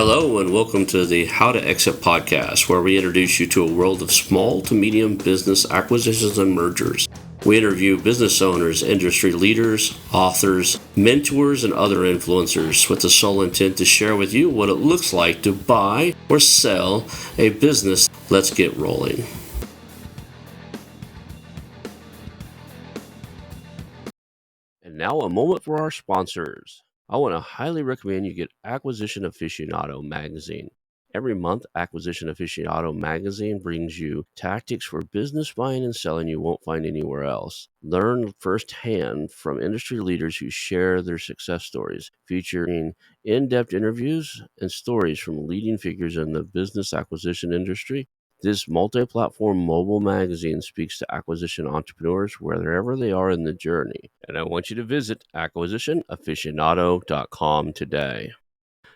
Hello, and welcome to the How to Exit podcast, where we introduce you to a world of small to medium business acquisitions and mergers. We interview business owners, industry leaders, authors, mentors, and other influencers with the sole intent to share with you what it looks like to buy or sell a business. Let's get rolling. And now a moment for our sponsors. I want to highly recommend you get Acquisition Aficionado magazine. Every month, Acquisition Aficionado magazine brings you tactics for business buying and selling you won't find anywhere else. Learn firsthand from industry leaders who share their success stories, featuring in-depth interviews and stories from leading figures in the business acquisition industry. This multi-platform mobile magazine speaks to acquisition entrepreneurs wherever they are in the journey. And I want you to visit acquisitionaficionado.com today.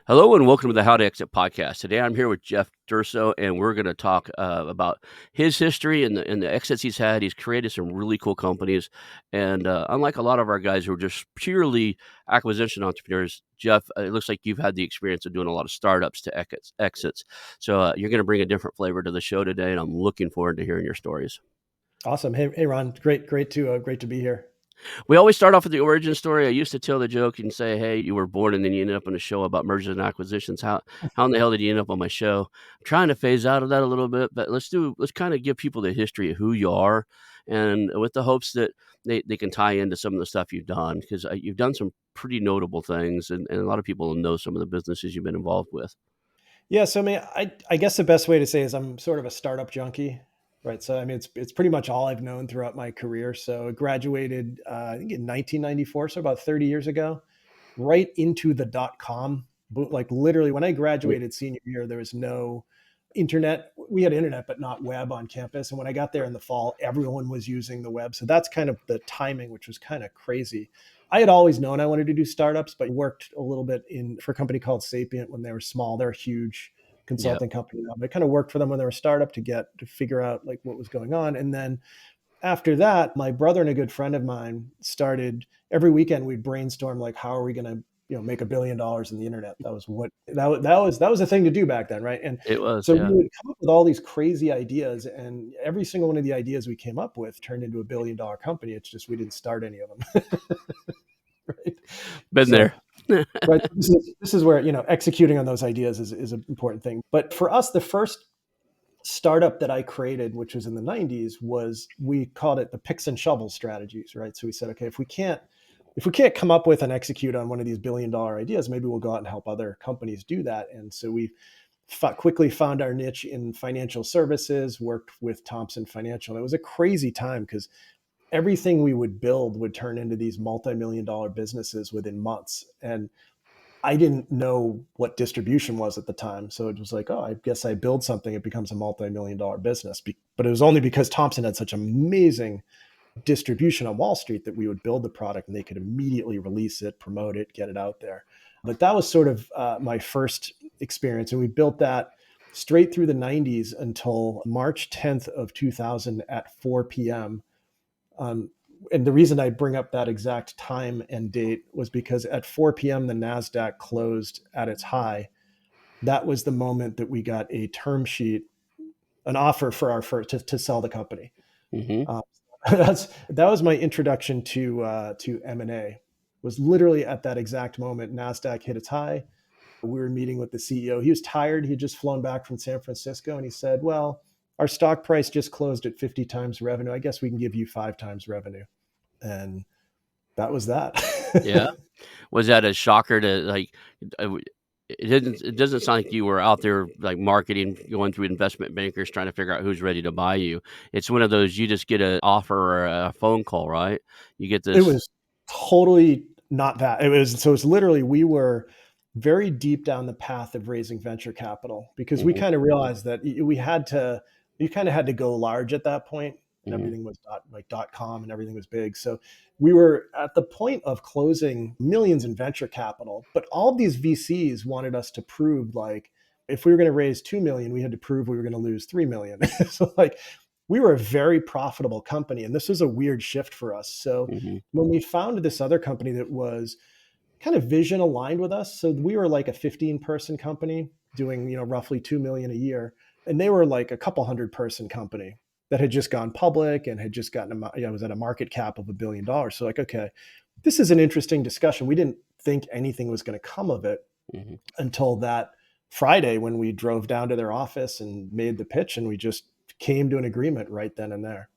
Hello and welcome to the How to Exit podcast. Today I'm here with Jeff Durso, and we're going to talk about his history and the exits he's had. He's created some really cool companies, and unlike a lot of our guys who are just purely acquisition entrepreneurs, Jeff, it looks like you've had the experience of doing a lot of startups to exits. So you're going to bring a different flavor to the show today, and I'm looking forward to hearing your stories. Awesome. Hey, Ron, great to be here. We always start off with the origin story. I used to tell the joke and say, "Hey, you were born and then you ended up on a show about mergers and acquisitions. How in the hell did you end up on my show?" I'm trying to phase out of that a little bit, but let's kind of give people the history of who you are, and with the hopes that they can tie into some of the stuff you've done, because you've done some pretty notable things, and a lot of people know some of the businesses you've been involved with. Yeah. So I guess the best way to say is I'm sort of a startup junkie, right? So it's pretty much all I've known throughout my career. So I graduated I think in 1994, so about 30 years ago, right into the .com boom. Like literally, when I graduated senior year, there was no internet. We had internet, but not web on campus. And when I got there in the fall, everyone was using the web. So that's kind of the timing, which was kind of crazy. I had always known I wanted to do startups, but worked a little bit for a company called Sapient when they were small. They're a huge consulting company now. But I kind of worked for them when they were a startup to figure out like what was going on. And then after that, my brother and a good friend of mine started every weekend. We'd brainstorm like, how are we going to make $1 billion in the internet? That was a thing to do back then, right? And It was, so yeah. we would come up with all these crazy ideas, and every single one of the ideas we came up with turned into $1 billion company. It's just we didn't start any of them. Right? Been there. Right. This is where executing on those ideas is an important thing. But for us, the first startup that I created, which was in the 90s, we called it the picks and shovels strategies, right? So we said, okay, if we can't come up with and execute on one of these $1 billion ideas, maybe we'll go out and help other companies do that. And so we quickly found our niche in financial services, worked with Thompson Financial. And it was a crazy time because everything we would build would turn into these multi-million dollar businesses within months. And I didn't know what distribution was at the time. So it was like, oh, I guess I build something, it becomes a multi-million dollar business. But it was only because Thompson had such amazing distribution on Wall Street that we would build the product and they could immediately release it, promote it, get it out there. But that was sort of my first experience. And we built that straight through the 90s until March 10th of 2000 at 4 p.m. And the reason I bring up that exact time and date was because at 4 p.m., the NASDAQ closed at its high. That was the moment that we got a term sheet, an offer to sell the company. Mm-hmm. That was my introduction to M&A. Was literally at that exact moment NASDAQ hit its high. We were meeting with the CEO. He was tired. He had just flown back from San Francisco, and he said, "Well, our stock price just closed at 50 times revenue. I guess we can give you 5 times revenue." And that was that. Yeah. Was that a shocker to like? It doesn't sound like you were out there like marketing, going through investment bankers trying to figure out who's ready to buy you. It's one of those, you just get an offer or a phone call, right? You get It this. was totally not that. It's literally, we were very deep down the path of raising venture capital because we Mhm, kind of realized that you kind of had to go large at that point, and mhm. everything was .com and everything was big. So we were at the point of closing millions in venture capital, but all of these VCs wanted us to prove like, if we were going to raise 2 million, we had to prove we were going to lose 3 million. So like, we were a very profitable company, and this was a weird shift for us. So Mhm. when we founded this other company that was kind of vision aligned with us. So we were like a 15-person company doing, roughly 2 million a year. And they were like a couple hundred-person company that had just gone public and had just gotten, was at a market cap of $1 billion. So like, okay, this is an interesting discussion. We didn't think anything was going to come of it Mhm. until that Friday when we drove down to their office and made the pitch, and we just came to an agreement right then and there.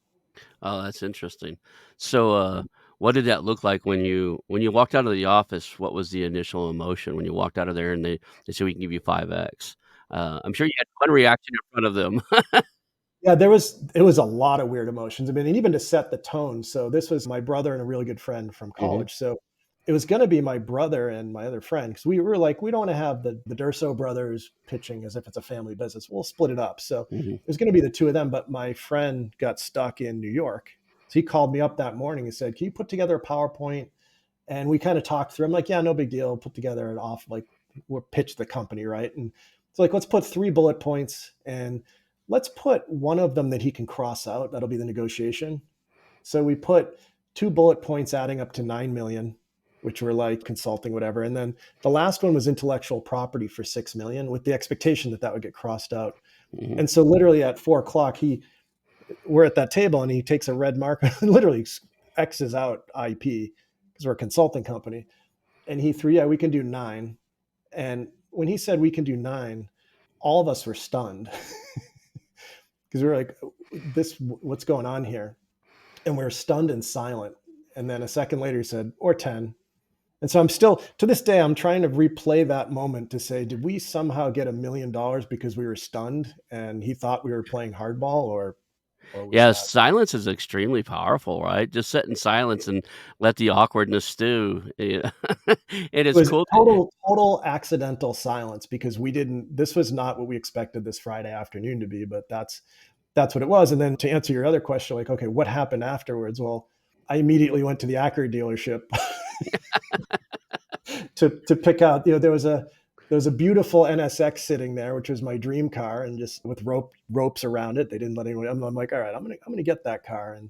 Oh, that's interesting. So, what did that look like when you walked out of the office? What was the initial emotion when you walked out of there and they said, "We can give you 5x?" I'm sure you had one reaction in front of them. Yeah, it was a lot of weird emotions. I mean, and even to set the tone. So this was my brother and a really good friend from Mhm, college. So it was going to be my brother and my other friend because we were like, we don't want to have the Durso brothers pitching as if it's a family business. We'll split it up. So mhm, it was going to be the two of them. But my friend got stuck in New York. So he called me up that morning and said, "Can you put together a PowerPoint?" And we kind of talked through. I'm like, "Yeah, no big deal. Put together an off, like we'll pitch the company, right?" And it's like, let's put 3 bullet points and let's put one of them that he can cross out. That'll be the negotiation. So we put 2 bullet points adding up to 9 million, which were like consulting, whatever. And then the last one was intellectual property for 6 million with the expectation that that would get crossed out. mhm. And so literally at 4 o'clock, we're at that table and he takes a red marker and literally X's out IP because we're a consulting company. And he threw, yeah, we can do 9. And when he said we can do 9, all of us were stunned because we were like, what's going on here? And we were stunned and silent. And then a second later, he said, or 10. And so I'm still, to this day, I'm trying to replay that moment to say, did we somehow get $1 million because we were stunned and he thought we were playing hardball, or was Yeah, that? silence is extremely powerful, right? Just sit in silence and let the awkwardness stew. Yeah. It It is was cool. total accidental silence because this was not what we expected this Friday afternoon to be, but that's what it was. And then to answer your other question, like, okay, what happened afterwards? Well, I immediately went to the Acura dealership to pick out. There was a beautiful NSX sitting there, which was my dream car, and just with ropes around it. They didn't let anyone. I'm like, all right, I'm gonna get that car. And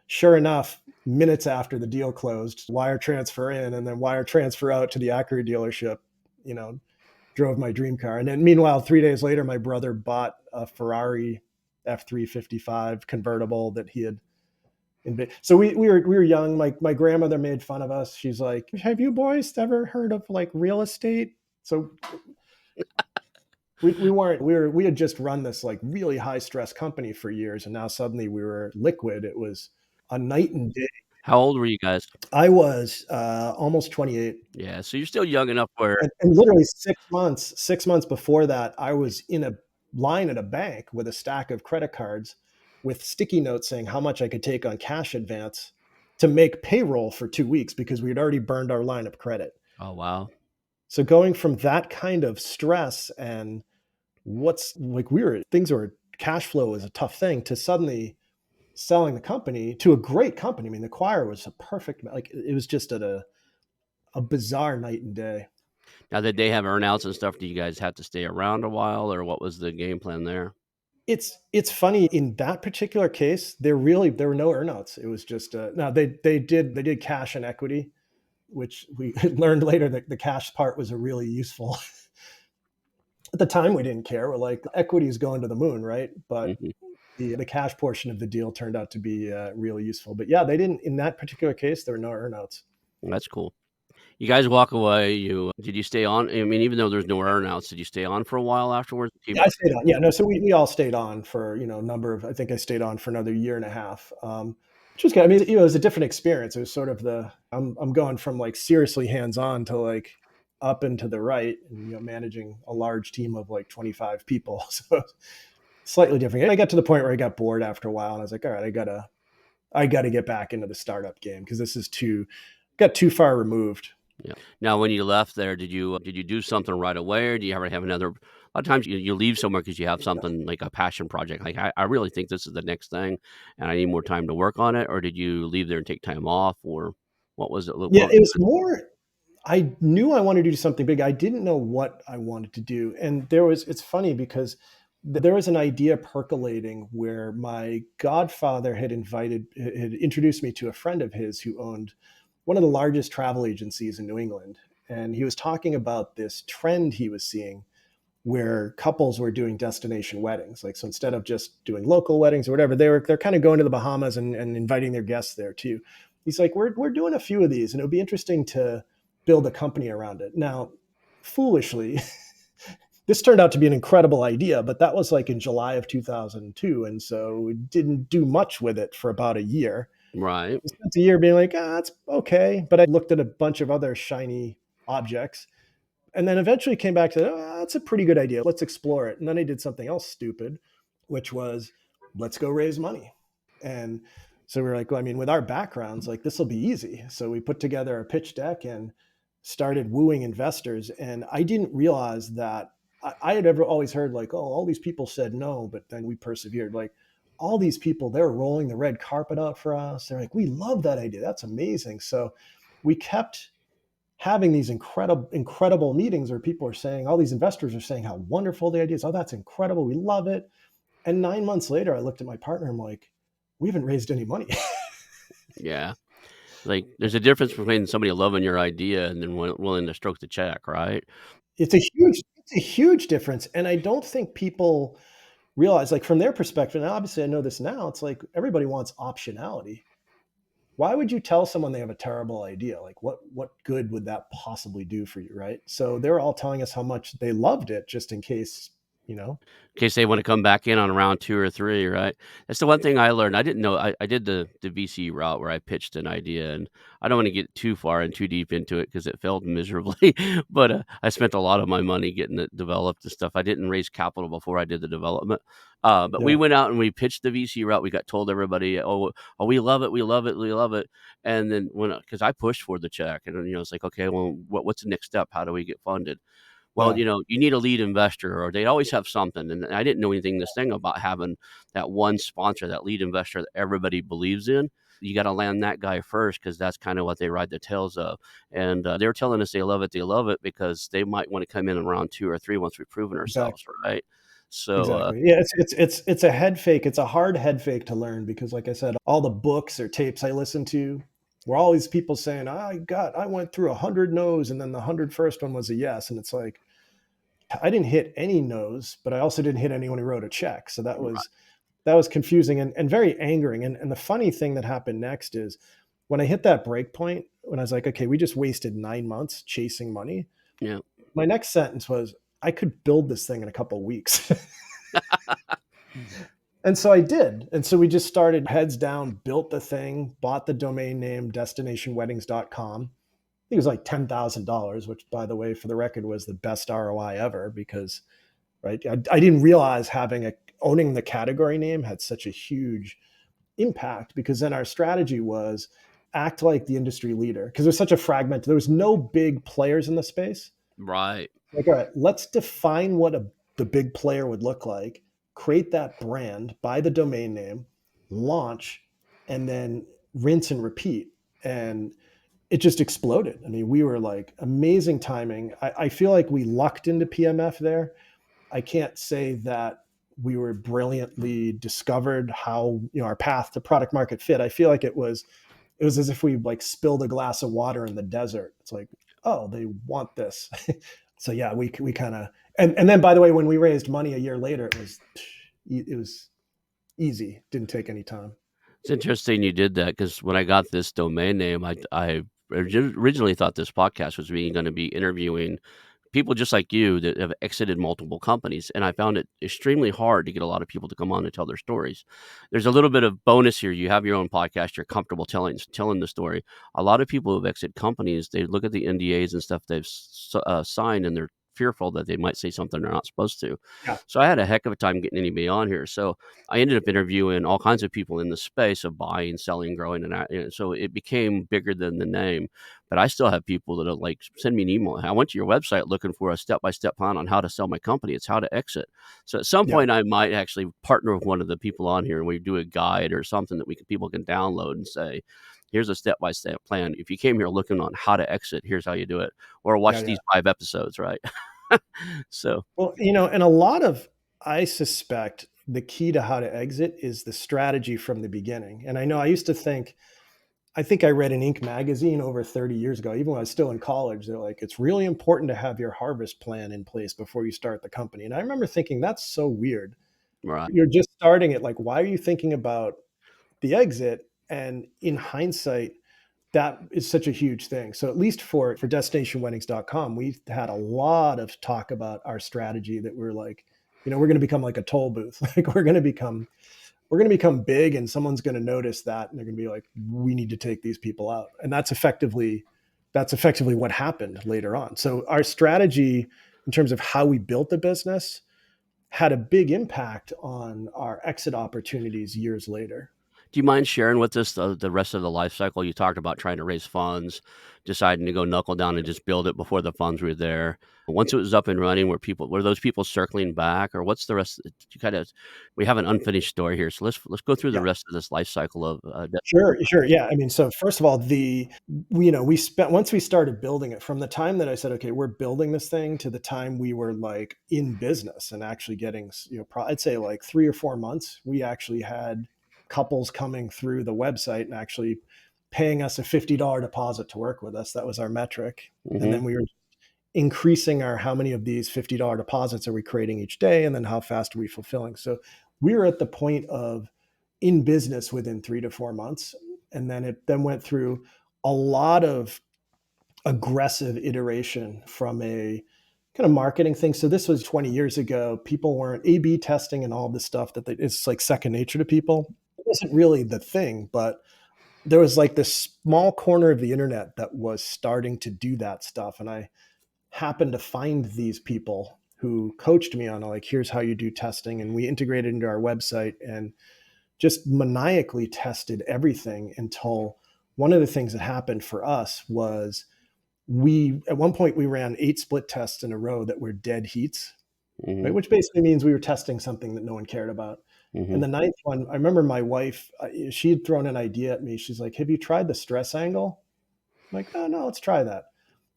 sure enough, minutes after the deal closed, wire transfer in and then wire transfer out to the Acura dealership. You know, drove my dream car. And then meanwhile, 3 days later, my brother bought a Ferrari F355 convertible that he had. So we were young. My grandmother made fun of us. She's like, "Have you boys ever heard of like real estate?" So we weren't we had just run this like really high stress company for years, and now suddenly we were liquid. It was a night and day. How old were you guys? I was almost 28. Yeah, so you're still young enough where And literally 6 months before that, I was in a line at a bank with a stack of credit cards with sticky notes saying how much I could take on cash advance to make payroll for 2 weeks because we had already burned our line of credit. oh, wow. So going from that kind of stress and what's like things were cash flow was a tough thing to suddenly selling the company to a great company. I mean, the choir was a perfect, like it was just at a bizarre night and day. Now that they have earnouts and stuff, do you guys have to stay around a while, or what was the game plan there? It's funny in that particular case, there were no earnouts. It was just no, they did cash and equity, which we learned later that the cash part was a really useful. At the time, we didn't care. We're like equity is going to the moon, right? But Mhm, the cash portion of the deal turned out to be really useful. But yeah, they didn't in that particular case. There were no earnouts. that's cool. You guys walk away, you did you stay on? I mean, even though there's no earnouts, did you stay on for a while afterwards? Keep Yeah, I stayed on. Yeah, no. So we all stayed on for a number of. I think I stayed on for another year and a half, which was good. I mean, it was a different experience. It was sort of I'm going from like seriously hands on to like up and to the right, and managing a large team of like 25 people. So slightly different. And I got to the point where I got bored after a while, and I was like, all right, I gotta get back into the startup game because this is got too far removed. Yeah. Now when you left there, did you do something right away, or do you ever have another a lot of times you leave somewhere because you have something like a passion project, like, I really think this is the next thing, and I need more time to work on it, or did you leave there and take time off, or what was it? Yeah, it was more. I knew I wanted to do something big. I didn't know what I wanted to do. And it's funny because there was an idea percolating where my godfather had introduced me to a friend of his who owned one of the largest travel agencies in New England. And he was talking about this trend he was seeing where couples were doing destination weddings. Like, so instead of just doing local weddings or whatever, they're kind of going to the Bahamas and inviting their guests there too. He's like, we're doing a few of these, and it would be interesting to build a company around it. Now, foolishly, this turned out to be an incredible idea, but that was like in July of 2002, and so we didn't do much with it for about a year. Right. I spent a year being like, it's okay, but I looked at a bunch of other shiny objects and then eventually came back to, that's a pretty good idea. Let's explore it. And then I did something else stupid, which was, let's go raise money. And so we were like, well, I mean, with our backgrounds, like this will be easy. So we put together a pitch deck and started wooing investors. And I didn't realize that I had ever always heard like, oh, all these people said no, but then we persevered. Like all these people, they're rolling the red carpet out for us. They're like, we love that idea. That's amazing. So we kept having these incredible meetings where people are saying, all these investors are saying how wonderful the idea is. Oh, that's incredible. We love it. And 9 months later, I looked at my partner. I'm like, we haven't raised any money. Yeah. Like, there's a difference between somebody loving your idea and then willing to stroke the check, right? It's a huge difference. And I don't think people realize, like from their perspective, and obviously I know this now, it's like everybody wants optionality. Why would you tell someone they have a terrible idea? Like what good would that possibly do for you, right? So they're all telling us how much they loved it just in case, you know. In case they want to come back in on round 2 or 3, right? That's the one thing I learned. I didn't know I did the VC route where I pitched an idea, and I don't want to get too far and too deep into it because it failed miserably. But I spent a lot of my money getting it developed and stuff. I didn't raise capital before I did the development. But we Yeah, went out and we pitched the VC route. We got told everybody, oh, we love it, we love it, we love it. And then because I pushed for the check, and it's like, okay, well, what's the next step? How do we get funded? Well, yeah, you need a lead investor, or they always have something. And I didn't know anything this thing about having that one sponsor, that lead investor that everybody believes in. You got to land that guy first because that's kind of what they ride the tails of. And they were telling us they love it. They love it because they might want to come in round 2 or 3 once we've proven ourselves, exactly. right? So, Exactly. Yeah, it's a head fake. It's a hard head fake to learn because, like I said, all the books or tapes I listened to were all these people saying, I went through 100 no's and then the 101st one was a yes." And it's like, I didn't hit any no's, but I also didn't hit anyone who wrote a check. So that was confusing and very angering. And the funny thing that happened next is when I hit that break point, when I was like, okay, we just wasted 9 months chasing money. yeah, My next sentence was, I could build this thing in a couple of weeks. And so I did. And so we just started heads down, built the thing, bought the domain name destinationweddings.com. I think it was like $10,000, which, by the way, for the record, was the best ROI ever because, right, I didn't realize owning the category name had such a huge impact because then our strategy was act like the industry leader because there's such a fragment. There was no big players in the space. right. Like, all right, let's define what the big player would look like, create that brand, buy the domain name, launch, and then rinse and repeat. And it just exploded. I mean, we were like amazing timing. I feel like we lucked into PMF there. I can't say that we were brilliantly discovered how, our path to product market fit. I feel like it was as if we like spilled a glass of water in the desert. It's like, oh, they want this. So yeah, we kind of, and then by the way, when we raised money a year later, it was easy. Didn't take any time. It's interesting you did that because when I got this domain name, I originally thought this podcast was going to be interviewing people just like you that have exited multiple companies. And I found it extremely hard to get a lot of people to come on and tell their stories. There's a little bit of bonus here. You have your own podcast. You're comfortable telling the story. A lot of people who've exited companies, they look at the NDAs and stuff they've signed, and they're fearful that they might say something they're not supposed to. Yeah, So I had a heck of a time getting anybody on here. So I ended up interviewing all kinds of people in the space of buying, selling, growing, and so it became bigger than the name. But I still have people that are like, send me an email. I went to your website looking for a step-by-step plan on how to sell my company. It's how to exit. So at some yeah, point, I might actually partner with one of the people on here and we do a guide or something that people can download and say, here's a step-by-step plan. If you came here looking on how to exit, here's how you do it. Or yeah, watch yeah. these 5 episodes, right? So, Well, and a lot of, I suspect the key to how to exit is the strategy from the beginning. And I know I used to think I think I read in Inc. magazine over 30 years ago, even when I was still in college, they're like, it's really important to have your harvest plan in place before you start the company. And I remember thinking, that's so weird. Right. You're just starting it. Like, why are you thinking about the exit? And in hindsight, that is such a huge thing. So at least for destinationweddings.com, we had a lot of talk about our strategy that we're like, we're going to become like a toll booth. Like we're going to become big and someone's going to notice that and they're going to be like, we need to take these people out. And that's effectively what happened later on. So our strategy in terms of how we built the business had a big impact on our exit opportunities years later. Do you mind sharing with us the rest of the life cycle? You talked about trying to raise funds, deciding to go knuckle down and just build it before the funds were there. Once it was up and running, were those people circling back, or what's the rest? You kind of we have an unfinished story here, so let's go through the Yeah. rest of this life cycle of Sure, sure. Yeah. I mean, so first of all, we spent, once we started building it, from the time that I said, okay, we're building this thing to the time we were like in business and actually getting, I'd say like 3 or 4 months, we actually had couples coming through the website and actually paying us a $50 deposit to work with us. That was our metric. And hmm then we were increasing our, how many of these $50 deposits are we creating each day? And then how fast are we fulfilling? So we were at the point of in business within 3 to 4 months. And then it then went through a lot of aggressive iteration from a kind of marketing thing. So this was 20 years ago. People weren't A/B testing and all this stuff it's like second nature to people. It wasn't really the thing, but there was like this small corner of the internet that was starting to do that stuff. And I happened to find these people who coached me on like, here's how you do testing. And we integrated into our website and just maniacally tested everything until one of the things that happened for us was at one point we ran 8 split tests in a row that were dead heats, right? hmm Which basically means we were testing something that no one cared about. And hmm the ninth one, I remember my wife, she had thrown an idea at me. She's like, have you tried the stress angle? I'm like, oh no, let's try that.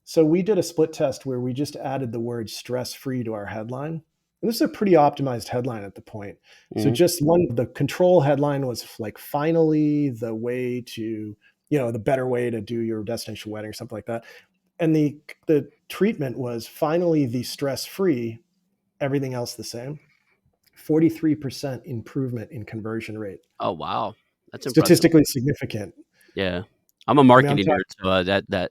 So we did a split test where we just added the word stress free to our headline. And this is a pretty optimized headline at the point. So hmm just the control headline was like, finally, the way to, the better way to do your destination wedding or something like that. And the treatment was finally the stress free, everything else the same. 43% improvement in conversion rate. Oh wow, that's impressive. Statistically significant. Yeah. I'm a I mean, I'm marketing talking, nerd,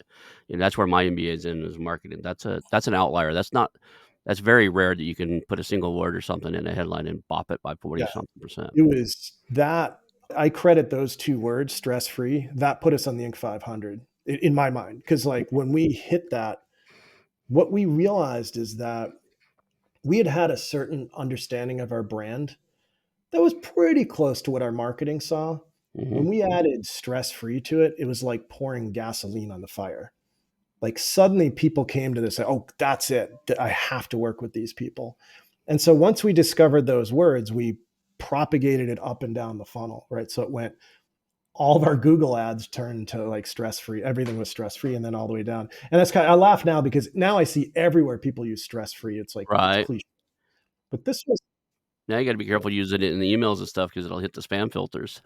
so, that's where my MBA is in, is marketing. That's an outlier. That's very rare that you can put a single word or something in a headline and bop it by 40 yeah, something percent. it was that. I credit those 2 words, stress free. That put us on the Inc. 500 in my mind. Because like when we hit that, what we realized is that we had had a certain understanding of our brand that was pretty close to what our marketing saw. When Mhm. we added stress free to it, it was like pouring gasoline on the fire. Like suddenly people came to this, oh, that's it. I have to work with these people. And so once we discovered those words, we propagated it up and down the funnel, right? So it went, all of our Google ads turned to like stress free. Everything was stress free, and then all the way down. And that's I laugh now because now I see everywhere people use stress free. It's like it's Right. cliche, but this was Now you gotta be careful using it in the emails and stuff because 'cause it'll hit the spam filters.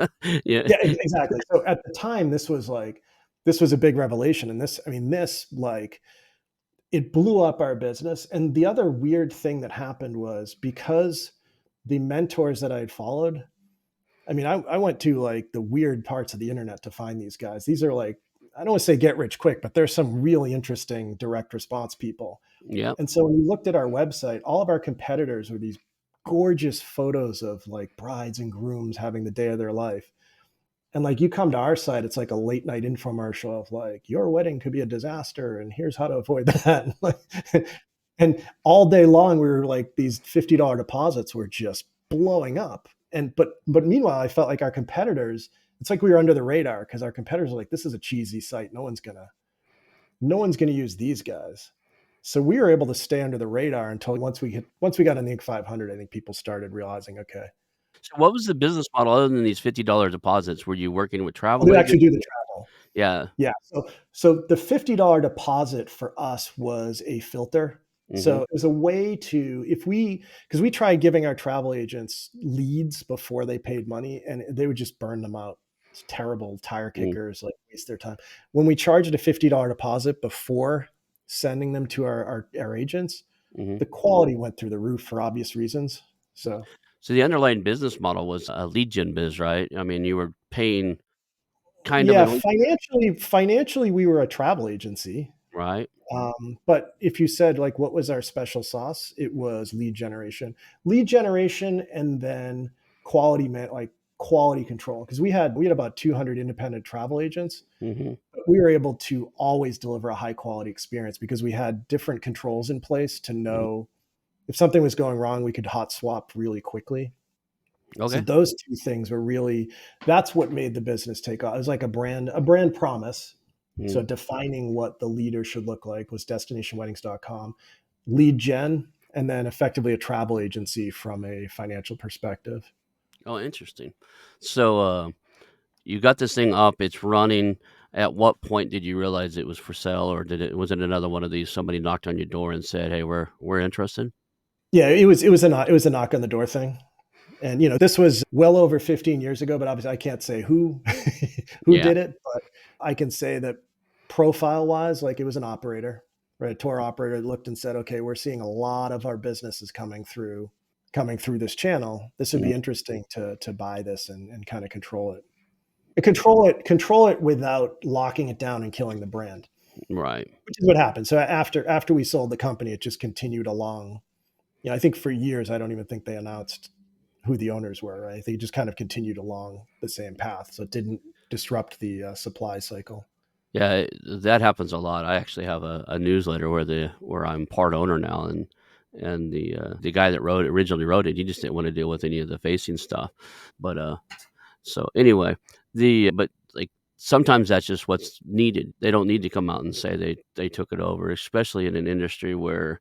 Yeah. yeah, exactly. So at the time, this was a big revelation, and this, I mean, this like it blew up our business. And the other weird thing that happened was because the mentors that I had followed, I mean, I went to like the weird parts of the internet to find these guys. These are like, I don't want to say get rich quick, but there's some really interesting direct response people. Yep. And so when we looked at our website, all of our competitors were these gorgeous photos of like brides and grooms having the day of their life. And like you come to our site, it's like a late night infomercial of like, your wedding could be a disaster and here's how to avoid that. And all day long we were like, these $50 deposits were just blowing up. And but meanwhile, I felt like our competitors, it's like we were under the radar because our competitors are like, this is a cheesy site. No one's gonna use these guys. So we were able to stay under the radar until once we got in the Inc. 500, I think people started realizing, okay, So what was the business model other than these $50 deposits? Were you working with well, travel they actually agents? do the travel. Yeah. Yeah. So the $50 deposit for us was a filter. So Mhm. it was a way to, because we tried giving our travel agents leads before they paid money and they would just burn them out. It's terrible. Tire Mm, kickers like waste their time. When we charged a $50 deposit before sending them to our agents, mhm. the quality went through the roof for obvious reasons. So So the underlying business model was a lead gen biz, right? I mean, you were paying kind of yeah, a lead, financially, we were a travel agency. right? But if you said like what was our special sauce, it was lead generation, and then quality meant like quality control because we had about 200 independent travel agents. Mhm, We were able to always deliver a high quality experience because we had different controls in place to mhm. know if something was going wrong, we could hot swap really quickly. So Okay. those two things were really that's what made the business take off. It was like a brand promise. So Mm, defining what the leader should look like was destinationweddings.com, lead gen, and then effectively a travel agency from a financial perspective. oh, interesting. So, you got this thing up, it's running. At what point did you realize it was for sale, or was it another one of these, somebody knocked on your door and said, "Hey, we're interested"? Yeah, it was a knock on the door thing. And this was well over 15 years ago, but obviously I can't say who who Yeah. did it, but I can say that profile wise, like it was an operator, right? A tour operator that looked and said, okay, we're seeing a lot of our businesses coming through this channel. This would Mhm. be interesting to buy this and kind of control it. And control it without locking it down and killing the brand, Right. which is what happened. So after we sold the company, it just continued along. I think for years, I don't even think they announced who the owners were. Right? They just kind of continued along the same path, so it didn't disrupt the supply cycle. Yeah, that happens a lot. I actually have a newsletter where I'm part owner now, and the guy that originally wrote it, he just didn't wanna deal with any of the facing stuff. But, so anyway, like, sometimes that's just what's needed. They don't need to come out and say they took it over, especially in an industry where,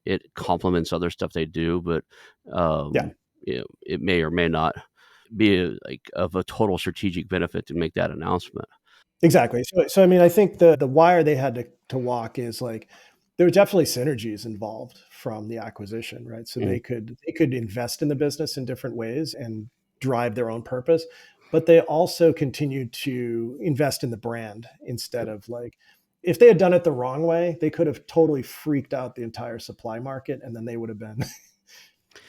it complements other stuff they do, but, Yeah, it may or may not be, like, of a total strategic benefit to make that announcement. exactly. So I mean, I think the wire they had to walk is like there were definitely synergies involved from the acquisition, right? So Mhm, they could invest in the business in different ways and drive their own purpose, but they also continued to invest in the brand instead of like if they had done it the wrong way, they could have totally freaked out the entire supply market, and then they would have been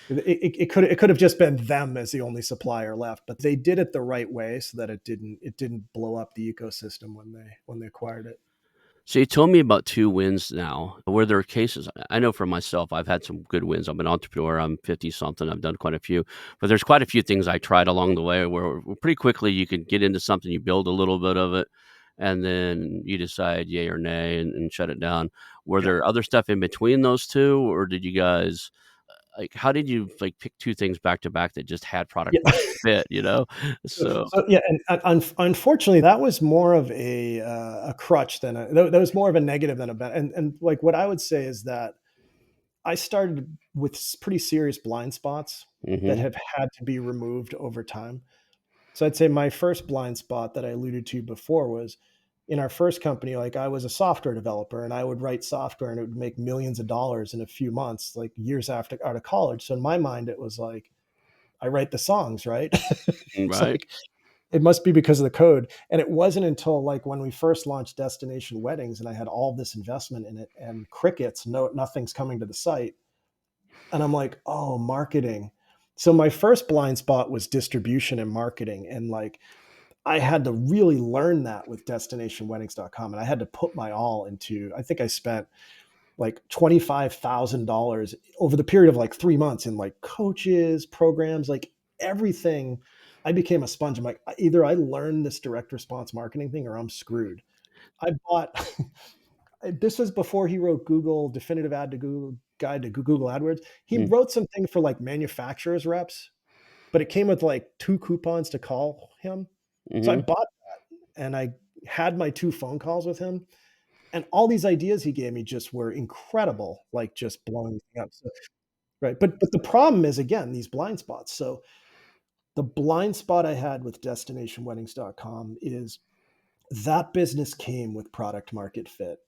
it could have just been them as the only supplier left, but they did it the right way so that it didn't blow up the ecosystem when they acquired it. So you told me about 2 wins now. Were there cases, I know for myself, I've had some good wins. I'm an entrepreneur, I'm 50 something, I've done quite a few, but there's quite a few things I tried along the way where pretty quickly you can get into something, you build a little bit of it, and then you decide yay or nay and shut it down. Were Yeah. there other stuff in between those 2, or did you guys like, how did you, like, pick 2 things back to back that just had product Yeah. market fit, you know? So, So so yeah, and unfortunately, that was more of a crutch than that was more of a negative than a benefit. And like what I would say is that I started with pretty serious blind spots that mhm, have had to be removed over time. So I'd say my first blind spot that I alluded to before was in our first company, like I was a software developer and I would write software and it would make millions of dollars in a few months, like years after out of college. So in my mind, it was like, I write the songs, right? It's right, like, it must be because of the code. And it wasn't until like when we first launched Destination Weddings and I had all this investment in it and crickets, nothing's coming to the site. And I'm like, oh, marketing. So my first blind spot was distribution and marketing. And like, I had to really learn that with destinationweddings.com. And I had to put my all into, I think I spent like $25,000 over the period of like 3 months in like coaches, programs, like everything. I became a sponge. I'm like, either I learn this direct response marketing thing or I'm screwed. I bought, this was before he wrote Google Definitive Ad to Google Guide to Google AdWords. He mm, wrote something for like manufacturers reps, but it came with like 2 coupons to call him. So I mhm, bought and I had my 2 phone calls with him, and all these ideas he gave me just were incredible, like just blowing me up. So, right, but the problem is again these blind spots. So the blind spot I had with destinationweddings.com is that business came with product market fit,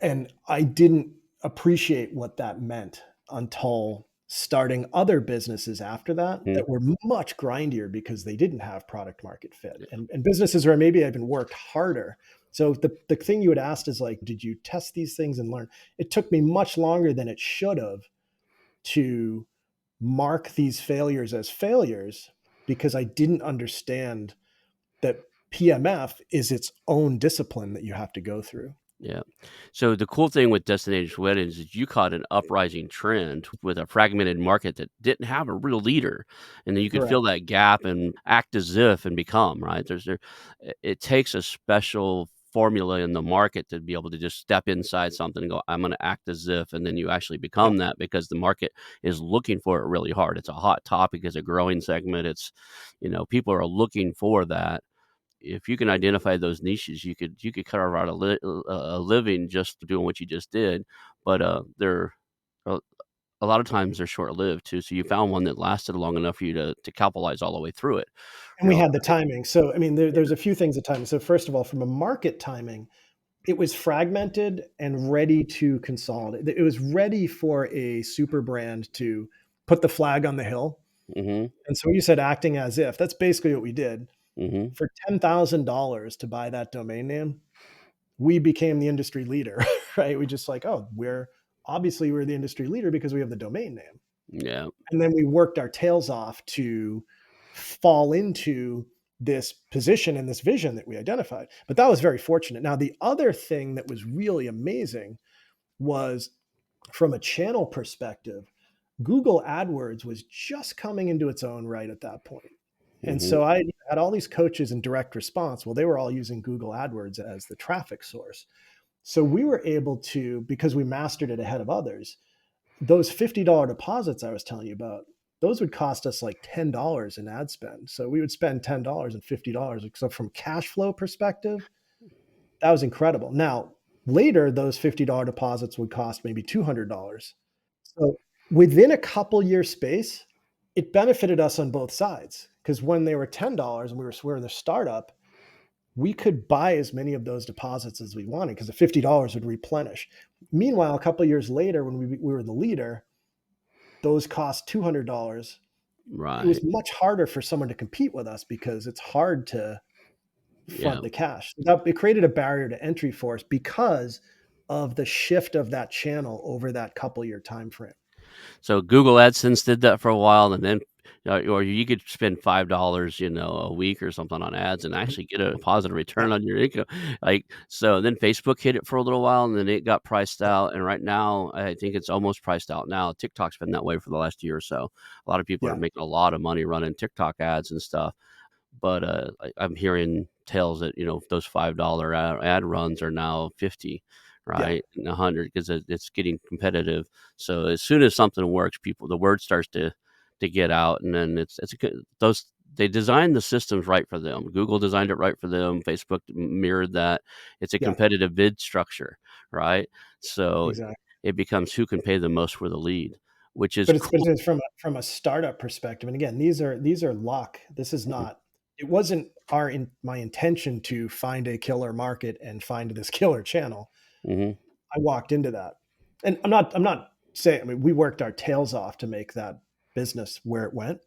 and I didn't appreciate what that meant until starting other businesses after that Mhm. that were much grindier because they didn't have product market fit, and businesses where maybe I even worked harder. So the thing you had asked is like, did you test these things and learn? It took me much longer than it should have to mark these failures as failures because I didn't understand that PMF is its own discipline that you have to go through. Yeah. So the cool thing with destination weddings is you caught an uprising trend with a fragmented market that didn't have a real leader, and then you could Correct. fill that gap and act as if and become right. It takes a special formula in the market to be able to just step inside something and go, I'm going to act as if, and then you actually Yeah. become that because the market is looking for it really hard. It's a hot topic, it's a growing segment. People are looking for that. If you can identify those niches, you could carve out a living just doing what you just did, but, they're a a lot of times they're short-lived too, so you found one that lasted long enough for you to capitalize all the way through it, And we real had the timing. So, I mean, Yeah. there's a few things at timing. So, first of all, from a market timing, it was fragmented and ready to consolidate. It was ready for a super brand to put the flag on the hill. Mhm, And so, you said acting as if, that's basically what we did. mhm. For $10,000 to buy that domain name, we became the industry leader, right? We just like, oh, we're the industry leader because we have the domain name. Yeah. And then we worked our tails off to fall into this position and this vision that we identified. But that was very fortunate. Now, the other thing that was really amazing was from a channel perspective, Google AdWords was just coming into its own right at that point. And Mhm. so I had all these coaches in direct response. Well, they were all using Google AdWords as the traffic source. So we were able to, because we mastered it ahead of others, those $50 deposits I was telling you about, those would cost us like $10 in ad spend. So we would spend $10 and $50. So from cash flow perspective, that was incredible. Now, later, those $50 deposits would cost maybe $200. So within a couple year space, it benefited us on both sides because when they were $10 and we were in the startup, we could buy as many of those deposits as we wanted because the $50 would replenish. Meanwhile, a couple years later, when we were the leader, those cost $200. It was Right. much harder for someone to compete with us because it's hard to Yeah. front the cash. It created a barrier to entry for us because of the shift of that channel over that couple year time frame. So Google AdSense did that for a while, and then or you could spend $5, a week or something on ads and Mhm. actually get a positive Yeah, return on your income. So then Facebook hit it for a little while, and then it got priced yeah, out, and right now, I think it's almost priced out now. TikTok's been that way for the last year or so. A lot of people are yeah, making a lot of money running TikTok ads and stuff. But, I'm hearing tales that, those $5 ad runs are now 50, yeah, right? And 100 'cause it's getting competitive. So as soon as something works, the word starts to get out, and then it's a good those they designed the systems right for them. Google designed it right for them. Facebook mirrored that. It's a yeah, competitive bid structure, right? So exactly. it becomes who can pay the most for the lead, which is But cool. it's from a startup perspective. And again, these are luck. This is Mhm, not. It wasn't my intention to find a killer market and find this killer channel. mhm, I walked into that. And I'm not saying, I mean, we worked our tails off to make that business where it went,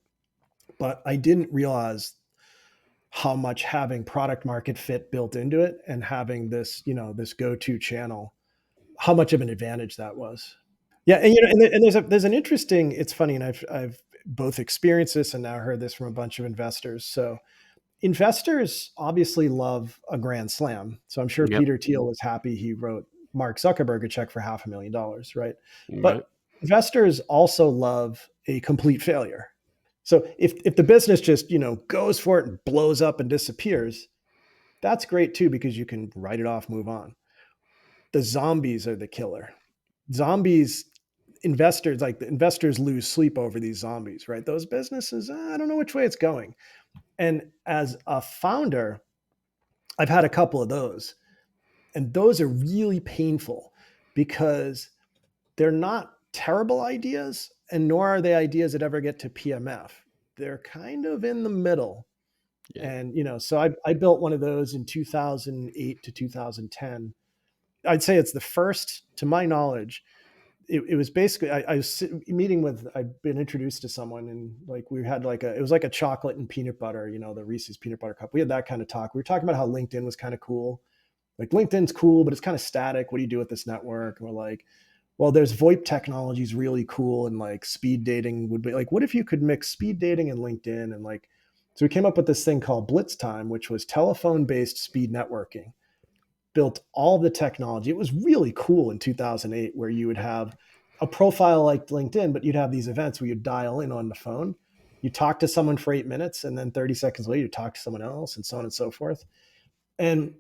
but I didn't realize how much having product market fit built into it and having this go-to channel, how much of an advantage that was. Yeah, and there's an interesting. It's funny, and I've both experienced this and now heard this from a bunch of investors. So investors obviously love a grand slam. So I'm sure yep, Peter Thiel was happy he wrote Mark Zuckerberg a check for $500,000, right? right, But investors also love a complete failure. So if the business just goes for it and blows up and disappears, that's great too because you can write it off, move on. The zombies are the killer. Zombies, the investors lose sleep over these zombies, right? Those businesses, I don't know which way it's going. And as a founder, I've had a couple of those, and those are really painful because they're not terrible ideas, and nor are they ideas that ever get to PMF. They're kind of in the middle. yeah. And so I built one of those in 2008 to 2010. I'd say it's the first, to my knowledge, it was basically I was meeting with I'd been introduced to someone, and like we had like it was like a chocolate and peanut butter, the Reese's peanut butter cup. We had that kind of talk. We were talking about how LinkedIn was kind of cool. Like LinkedIn's cool, but it's kind of static. What do you do with this network? And we're like, well, there's VoIP technology is really cool, and like speed dating would be like, what if you could mix speed dating and LinkedIn? And like, so we came up with this thing called Blitz Time, which was telephone based speed networking, built all the technology. It was really cool in 2008, where you would have a profile like LinkedIn, but you'd have these events where you'd dial in on the phone, you talk to someone for 8 minutes, and then 30 seconds later, you talk to someone else, and so on and so forth. And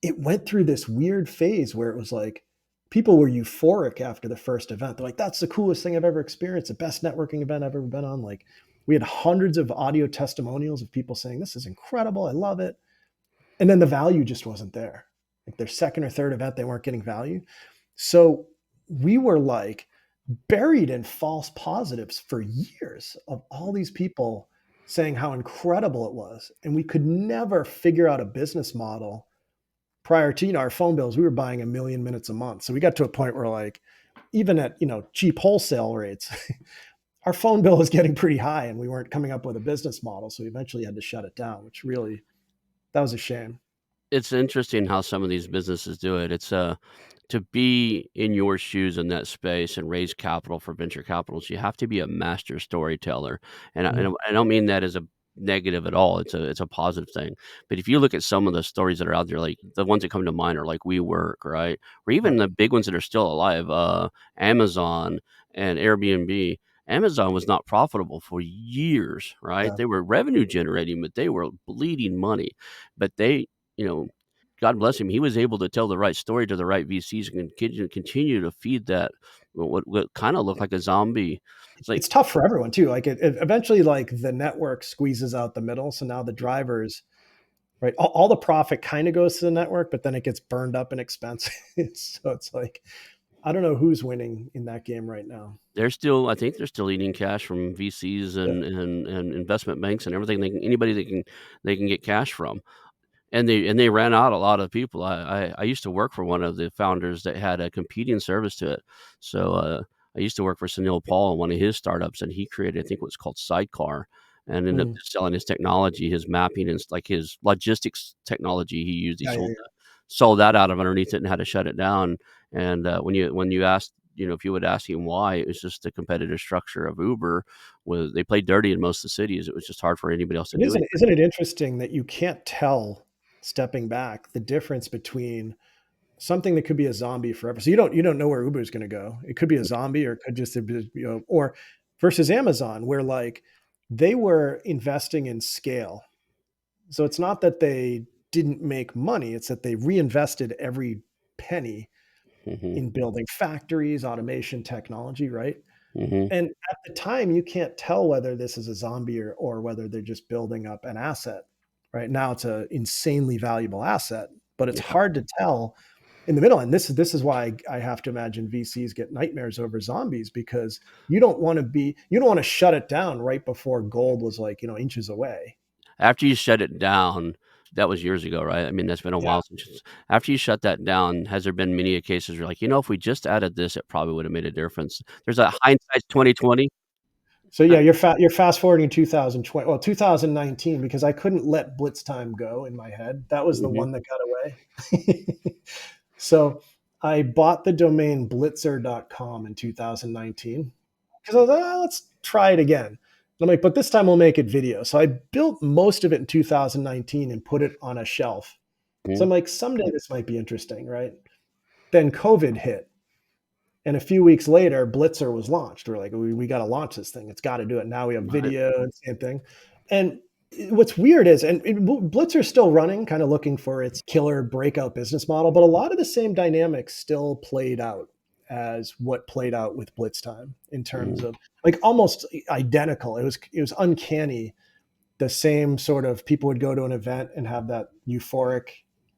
it went through this weird phase where it was like people were euphoric after the first event. They're like, that's the coolest thing I've ever experienced, the best networking event I've ever been on. Like, we had hundreds of audio testimonials of people saying, this is incredible. I love it. And then the value just wasn't there. Like their second or third event, they weren't getting value. So we were like buried in false positives for years of all these people saying how incredible it was. And we could never figure out a business model prior to, our phone bills. We were buying 1 million minutes a month. So we got to a point where like, even at, cheap wholesale rates, our phone bill was getting pretty high and we weren't coming up with a business model. So we eventually had to shut it down, which really, that was a shame. It's interesting how some of these businesses do it. It's to be in your shoes in that space and raise capital for venture capitals, you have to be a master storyteller. Mhm. I don't mean that as a negative at all. It's a positive thing. But if you look at some of the stories that are out there, like the ones that come to mind are like WeWork, right? Or even Yep. the big ones that are still alive, Amazon and Airbnb. Amazon was not profitable for years, right? Yeah. They were revenue generating, but they were bleeding money. But they, you know, God bless him, he was able to tell the right story to the right VCs and continue to feed that what kinda looked like a zombie. It's like It's tough for everyone too. Like it eventually, like the network squeezes out the middle. So now the drivers, right? All the profit kind of goes to the network, but then it gets burned up in expenses. So it's like, I don't know who's winning in that game right now. I think they're still eating cash from VCs Yeah. and investment banks and everything anybody they can get cash from. And they ran out a lot of people. I used to work for one of the founders that had a competing service to it. So, I used to work for Sunil Paul in one of his startups, and he created, I think, what's called Sidecar, and ended up Mhm. just selling his technology, his mapping, and like his logistics technology he used. He Yeah, yeah, yeah. sold that out of underneath it and had to shut it down. And when you asked, if you would ask him why, it was just the competitive structure of Uber. Was they played dirty in most of the cities. It was just hard for anybody else to But do isn't it interesting that you can't tell, stepping back, the difference between something that could be a zombie forever. So you don't know where Uber is going to go. It could be a zombie, or it could just be, or versus Amazon, where like they were investing in scale. So it's not that they didn't make money; it's that they reinvested every penny anything. in building factories, automation, technology, right? Hmm. And at the time, you can't tell whether this is a zombie, or whether they're just building up an asset. Right now, it's an insanely valuable asset, but it's Yeah. hard to tell in the middle. And this is why I have to imagine VCs get nightmares over zombies, because you don't want to shut it down right before gold was like, inches away. After you shut it down, that was years ago, right? I mean, that's been a Yeah. while since after you shut that down, has there been many cases where you're like, if we just added this, it probably would have made a difference? There's a hindsight 2020. So Uh, yeah, you're fast forwarding 2020, well, 2019, because I couldn't let Blitz Time go in my head. That was the mhm, one that got away. So I bought the domain blitzer.com in 2019, because I was like, let's try it again. And I'm like, but this time we'll make it video. So I built most of it in 2019 and put it on a shelf. So mhm, I'm like, someday this might be interesting, right? Then COVID hit. And a few weeks later, Blitzer was launched. We're like, we got to launch this thing. It's got to do it. Now we have right, video and same thing. And what's weird is, and Blitzer's still running, kind of looking for its killer breakout business model, but a lot of the same dynamics still played out as what played out with Blitz Time, in terms mhm, of like almost identical. It was uncanny. The same sort of people would go to an event and have that euphoric,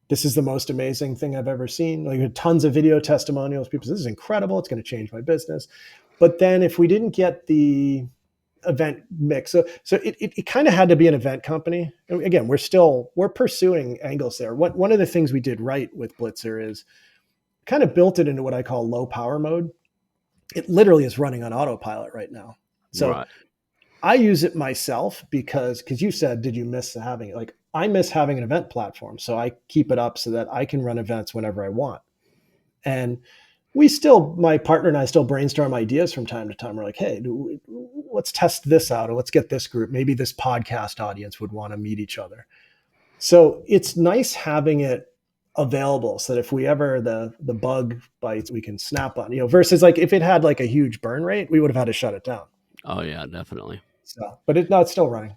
this is the most amazing thing I've ever seen. Like, tons of video testimonials. People say, this is incredible. It's going to change my business. But then if we didn't get the event mix, so it kind of had to be an event company. And again, we're pursuing angles there. One of the things we did right with Blitzer is kind of built it into what I call low power mode. it literally is running on autopilot right now. So Right. I use it myself because you said, did you miss having it? Like, I miss having an event platform. So I keep it up so that I can run events whenever I want. And my partner and I still brainstorm ideas from time to time. We're like, hey, let's test this out, or let's get this group. Maybe this podcast audience would want to meet each other. So it's nice having it available so that if we ever the bug bites, we can snap on, versus like if it had like a huge burn rate, we would have had to shut it down. Oh yeah, definitely. So, but it's still running.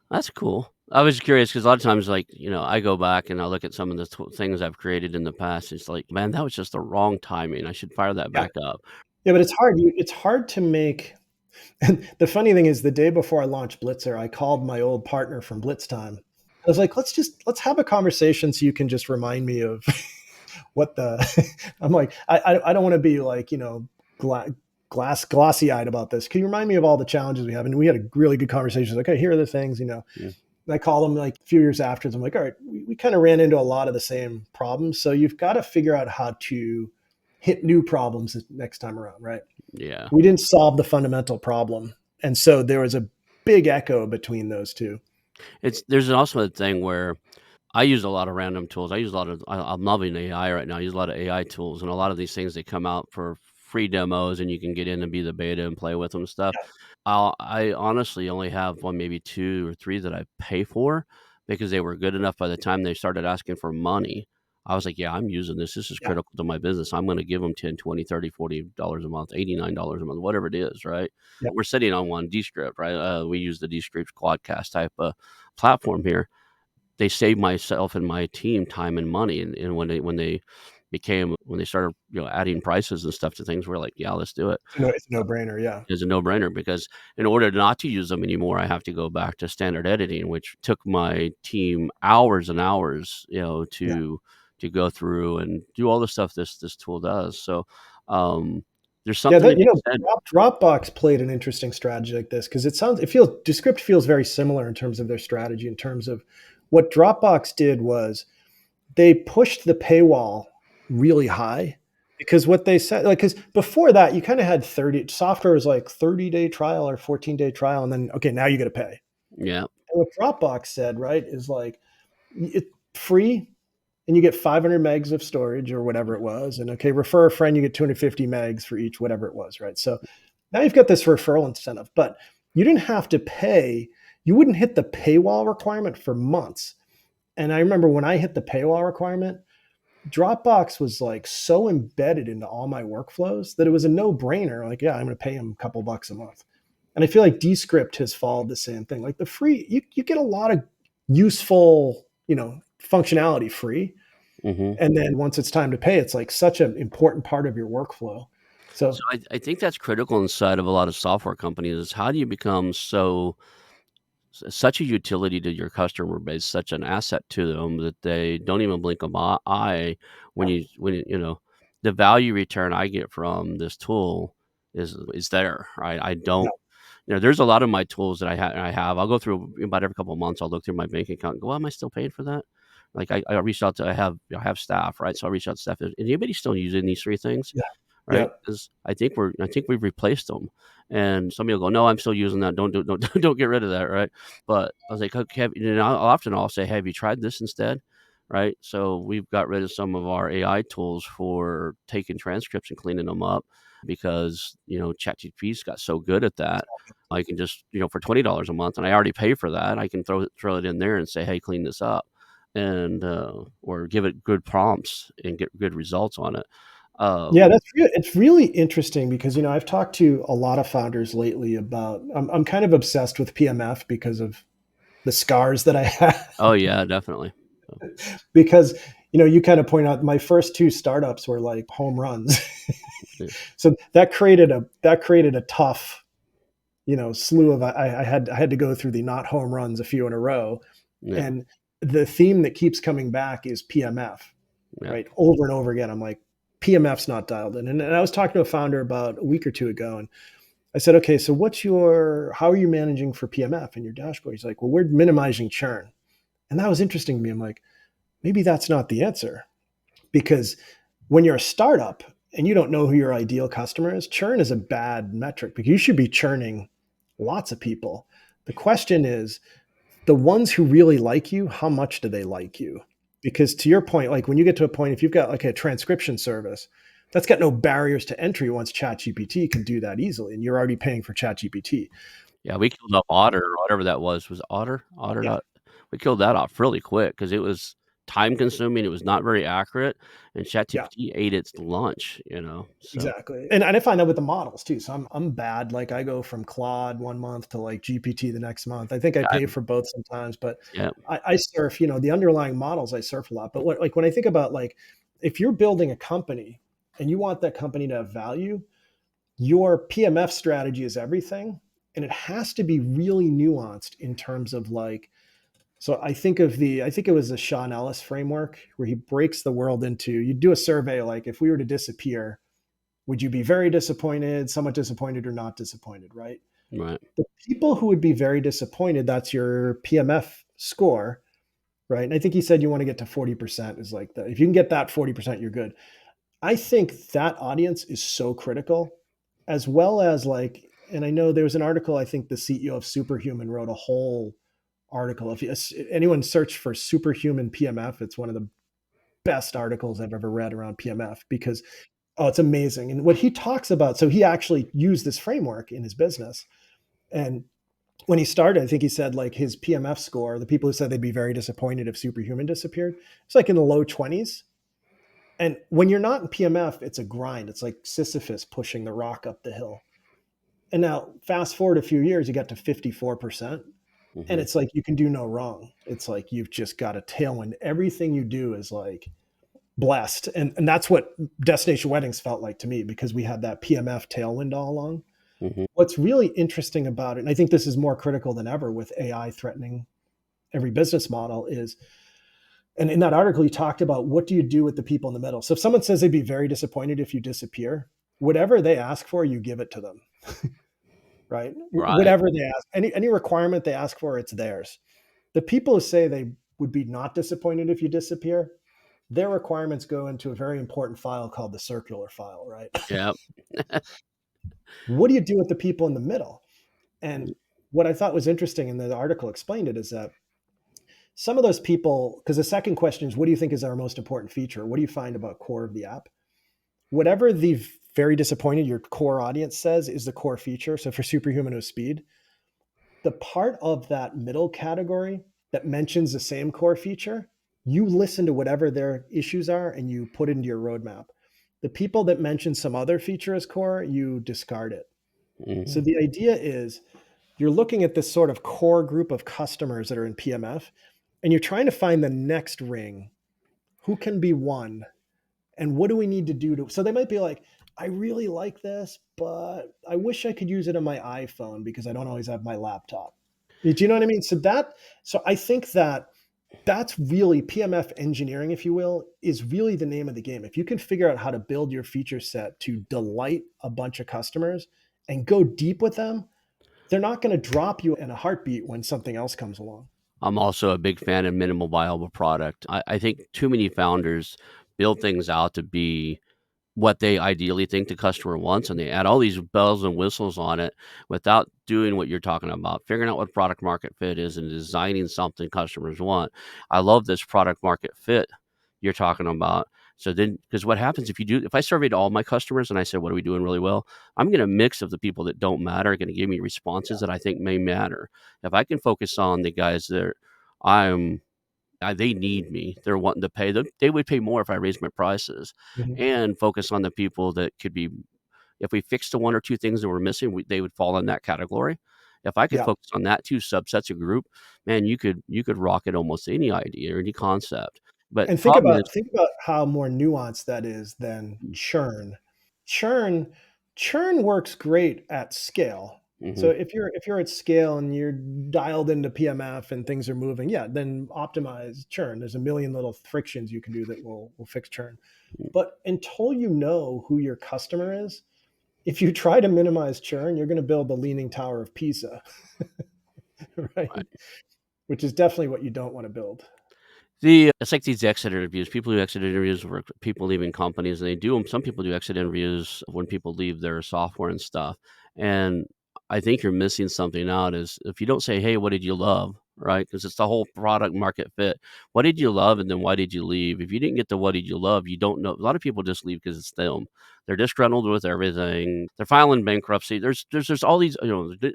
That's cool. I was curious because a lot of times, like, I go back and I look at some of the things I've created in the past. It's like, man, that was just the wrong timing. I should fire that Yeah. back up. Yeah, but it's hard. It's hard to make. And the funny thing is, the day before I launched Blitzer, I called my old partner from Blitz time. I was like, let's have a conversation so you can just remind me of what the. I'm like, I don't want to be like, glossy eyed about this. Can you remind me of all the challenges we have? And we had a really good conversation. Like, okay, here are the things. Yeah. And I called him like a few years after. I'm like, all right, we kind of ran into a lot of the same problems. So you've got to figure out how to hit new problems next time around, right? Yeah. We didn't solve the fundamental problem. And so there was a big echo between those two. There's also a thing where I use a lot of random tools. I'm loving AI right now. I use a lot of AI tools, and a lot of these things, they come out for free demos, and you can get in and be the beta and play with them and stuff. I honestly only have one, maybe 2 or 3 that I pay for because they were good enough by the time they started asking for money. I was like, "Yeah, I'm using this. This is Yeah. critical to my business. I'm gonna give them 10, 20, 30, $40 a month, $89 a month, whatever it is," right? Yeah. We're sitting on one, Descript, right? We use the Descript Quadcast type of platform here. They saved myself and my team time and money, and when they started, adding prices and stuff to things, we're like, "Yeah, let's do it." It's a no-brainer. Yeah. It's a no-brainer because in order not to use them anymore, I have to go back to standard editing, which took my team hours and hours, Yeah. to go through and do all the stuff this tool does. So, there's Yeah. something to be said. Dropbox played an interesting strategy like this because Descript feels very similar in terms of their strategy, in terms of what Dropbox did was they pushed the paywall really high because what they said, like, because before that, you kind of had software was like 30-day trial or 14-day trial. And then, okay, now you got to pay. Yeah. And what Dropbox said, right, is like, it's free and you get 500 megs of storage or whatever it was. And okay, refer a friend, you get 250 megs for each, whatever it was, right? So now you've got this referral incentive, but you didn't have to pay. You wouldn't hit the paywall requirement for months. And I remember when I hit the paywall requirement, Dropbox was like so embedded into all my workflows that it was a no-brainer. Like, yeah, I'm going to pay him a couple bucks a month. And I feel like Descript has followed the same thing. Like the free, you get a lot of useful, functionality free. Mhm. And then once it's time to pay, it's like such an important part of your workflow. So So I think that's critical inside of a lot of software companies is how do you become such a utility to your customer base, such an asset to them that they don't even blink an eye the value return I get from this tool is there, right? I yeah, don't there's a lot of my tools that I have. I'll go through about every couple of months. I'll look through my bank account and go, "Well, am I still paying for that?" Like I reached out to I have staff, right? So I reached out to staff. Is anybody still using these 3 things? yeah, yeah, Right? Because I think we've replaced them. And somebody will go, "No, I'm still using that. Don't don't get rid of that," right? But I was like, "Okay," I'll say, "Have you tried this instead?" Right? So we've got rid of some of our AI tools for taking transcripts and cleaning them up because, ChatGPT's got so good at that. I can just, for $20 a month, and I already pay for that, I can throw it in there and say, "Hey, clean this up," and or give it good prompts and get good results on it. yeah. Um, It's really interesting because I've talked to a lot of founders lately about. I'm kind of obsessed with PMF because of the scars that I have. oh yeah, definitely. Because you kind of point out my first 2 startups were like home runs. Yeah, So that created a tough slew of I had to go through the not home runs a few in a row. yeah, And the theme that keeps coming back is PMF, yeah, right? Over and over again. I'm like, PMF's not dialed in. And I was talking to a founder about a week or 2 ago, and I said, okay, so how are you managing for PMF in your dashboard? He's like, well, we're minimizing churn. And that was interesting to me. I'm like, maybe that's not the answer, because when you're a startup and you don't know who your ideal customer is, churn is a bad metric because you should be churning lots of people. The question is, the ones who really like you, how much do they like you? Because to your point, like when you get to a point, if you've got like a transcription service, that's got no barriers to entry once ChatGPT can do that easily, and you're already paying for ChatGPT. Yeah, we killed off Otter or whatever that was Otter? Otter Yeah, dot we killed that off really quick because it was time consuming, it was not very accurate, and yeah. ChatGPT ate its lunch, you know, so Exactly. And I find that with the models too. So I'm bad. Like I go from Claude one month to like GPT the next month. I think I I pay for both sometimes, but yeah, I surf, the underlying models I surf a lot. But when I think about like if you're building a company and you want that company to have value, your PMF strategy is everything. And it has to be really nuanced in terms of like, so I think it was the Sean Ellis framework where he breaks the world into, you do a survey like if we were to disappear, would you be very disappointed, somewhat disappointed, or not disappointed, right? right. The people who would be very disappointed, that's your PMF score, right? And I think he said you want to get to 40% is like the, if you can get that 40%, you're good. I think that audience is so critical, as well as like, and I know there was an article, I think the CEO of Superhuman wrote a whole article. If anyone searched for Superhuman PMF, it's one of the best articles I've ever read around PMF because it's amazing. And what he talks about, so he actually used this framework in his business. And when he started, I think he said like his PMF score, the people who said they'd be very disappointed if Superhuman disappeared, it's like in the low 20s. And when you're not in PMF, it's a grind. It's like Sisyphus pushing the rock up the hill. And now fast forward a few years, you got to 54%. And Mhm, it's like you can do no wrong. It's like you've just got a tailwind. Everything you do is like blessed. And that's what Destination Weddings felt like to me because we had that PMF tailwind all along. mhm. What's really interesting about it, and I think this is more critical than ever with AI threatening every business model, is, and in that article, he talked about what do you do with the people in the middle. So if someone says they'd be very disappointed if you disappear, whatever they ask for, you give it to them, right? Right. Whatever they ask, any requirement they ask for, it's theirs. The people who say they would be not disappointed if you disappear, their requirements go into a very important file called the circular file, right? Yep. What do you do with the people in the middle? And what I thought was interesting, and the article explained it, is that some of those people, because the second question is, what do you think is our most important feature? What do you find about core of the app? Whatever the very disappointed your core audience says is the core feature. So for Superhuman with speed, the part of that middle category that mentions the same core feature, you listen to whatever their issues are and you put it into your roadmap. The people that mention some other feature as core, you discard it. So Mhm, the idea is you're looking at this sort of core group of customers that are in PMF, and you're trying to find the next ring. Who can be one? And what do we need to do to? So they might be like, I really like this, but I wish I could use it on my iPhone because I don't always have my laptop. Do you know what I mean? So I think that that's really PMF engineering, if you will, is really the name of the game. If you can figure out how to build your feature set to delight a bunch of customers and go deep with them, they're not going to drop you in a heartbeat when something else comes along. I'm also a big fan of minimal viable product. I think too many founders build things out to be what they ideally think the customer wants, and they add all these bells and whistles on it without doing what you're talking about, figuring out what product market fit is and designing something customers want. I love this product market fit you're talking about. So then, because what happens if I surveyed all my customers and I said, what are we doing really well? I'm getting a mix of the people that don't matter, are going to give me responses that I think may matter. If I can focus on the guys that I'm they need me. They're wanting to pay. They would pay more if I raised my prices, Mhm. and focus on the people that could be. If we fixed the one or two things that were missing, they would fall in that category. If I could Yeah. focus on that two subsets of group, man, you could rocket almost any idea or any concept. But And problem is, think about how more nuanced that is than churn. Churn churn works great at scale. mm-hmm, So if you're at scale and you're dialed into PMF and things are moving, yeah, then optimize churn. There's a million little frictions you can do that will fix churn. But until you know who your customer is, if you try to minimize churn, you're going to build the leaning tower of Pisa, right? right. Which is definitely what you don't want to build. It's like these exit interviews. People do exit interviews for people leaving companies, and they do 'em some people do exit interviews when people leave their software and stuff, and I think you're missing something out is if you don't say, "Hey, what did you love?" Right? Because it's the whole product market fit. What did you love, and then why did you leave? If you didn't get the what did you love, you don't know a lot of people just leave because it's them. They're disgruntled with everything. They're filing bankruptcy. There's all these,